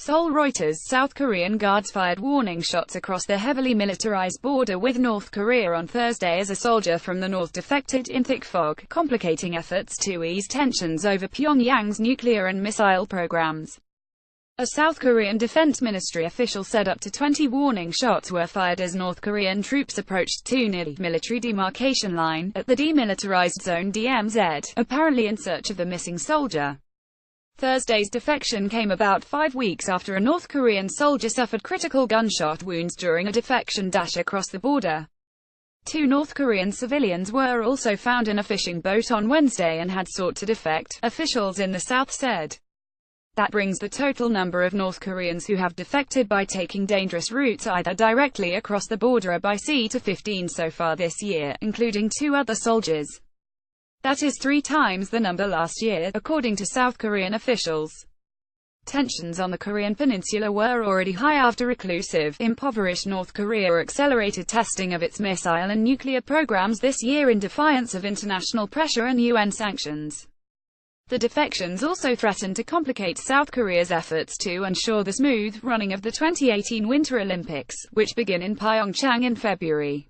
Seoul. Reuters. South Korean guards fired warning shots across the heavily militarized border with North Korea on Thursday as a soldier from the north defected in thick fog, complicating efforts to ease tensions over Pyongyang's nuclear and missile programs. A South Korean Defense Ministry official said up to 20 warning shots were fired as North Korean troops approached Tunili military demarcation line at the demilitarized zone DMZ, apparently in search of the missing soldier. Thursday's defection came about 5 weeks after a North Korean soldier suffered critical gunshot wounds during a defection dash across the border. 2 North Korean civilians were also found in a fishing boat on Wednesday and had sought to defect, officials in the south said. That brings the total number of North Koreans who have defected by taking dangerous routes either directly across the border or by sea to 15 so far this year, including 2 other soldiers. That is 3 times the number last year, according to South Korean officials. Tensions on the Korean peninsula were already high after reclusive, impoverished North Korea accelerated testing of its missile and nuclear programs this year in defiance of international pressure and UN sanctions. The defections also threaten to complicate South Korea's efforts to ensure the smooth running of the 2018 Winter Olympics, which begin in Pyeongchang in February.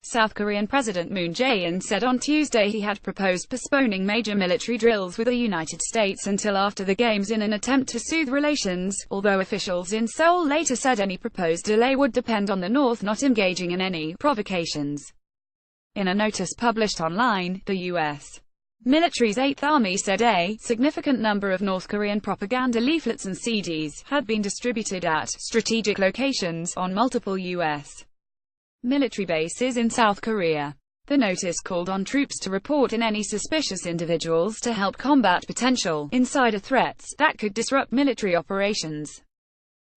South Korean President Moon Jae-in said on Tuesday he had proposed postponing major military drills with the United States until after the Games in an attempt to soothe relations, although officials in Seoul later said any proposed delay would depend on the North not engaging in any provocations. In a notice published online, the U.S. military's 8th Army said a significant number of North Korean propaganda leaflets and CDs had been distributed at strategic locations on multiple U.S. military bases in South Korea. The notice called on troops to report in any suspicious individuals to help combat potential insider threats that could disrupt military operations.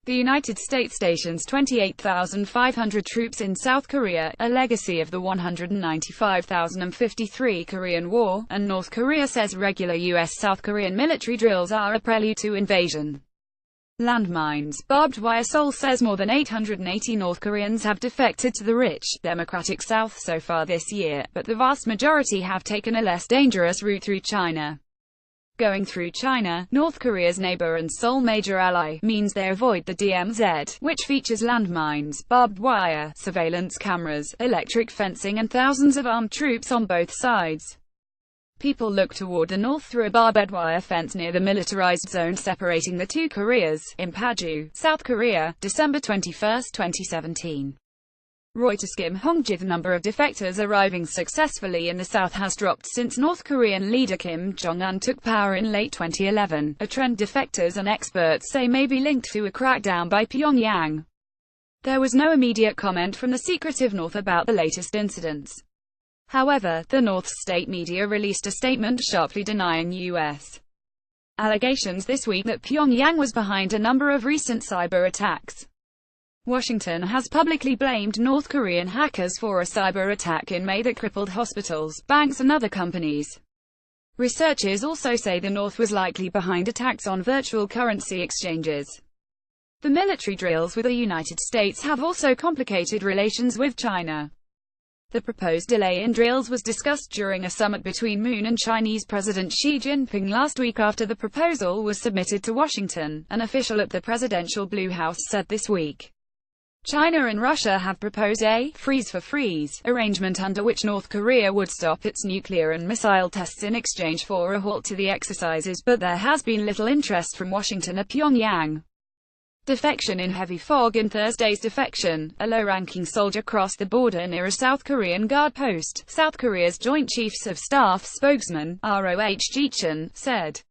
The United States stations 28,500 troops in South Korea, a legacy of the 195,053 Korean War, and North Korea says regular U.S.-South Korean military drills are a prelude to invasion. Landmines, barbed wire. Seoul says more than 880 North Koreans have defected to the rich, democratic South so far this year, but the vast majority have taken a less dangerous route through China. Going through China, North Korea's neighbor and sole major ally, means they avoid the DMZ, which features landmines, barbed wire, surveillance cameras, electric fencing and thousands of armed troops on both sides. People look toward the north through a barbed wire fence near the militarized zone separating the 2 Koreas, in Paju, South Korea, December 21, 2017. Reuters. Kim Hong-ji. The number of defectors arriving successfully in the south has dropped since North Korean leader Kim Jong-un took power in late 2011, a trend defectors and experts say may be linked to a crackdown by Pyongyang. There was no immediate comment from the secretive North about the latest incidents. However, the North's state media released a statement sharply denying U.S. allegations this week that Pyongyang was behind a number of recent cyber attacks. Washington has publicly blamed North Korean hackers for a cyber attack in May that crippled hospitals, banks and other companies. Researchers also say the North was likely behind attacks on virtual currency exchanges. The military drills with the United States have also complicated relations with China. The proposed delay in drills was discussed during a summit between Moon and Chinese President Xi Jinping last week after the proposal was submitted to Washington, an official at the presidential Blue House said this week. China and Russia have proposed a freeze-for-freeze arrangement under which North Korea would stop its nuclear and missile tests in exchange for a halt to the exercises, but there has been little interest from Washington or Pyongyang. Defection in heavy fog. In Thursday's defection, a low-ranking soldier crossed the border near a South Korean guard post, South Korea's Joint Chiefs of Staff spokesman, ROH Ji-chun, said.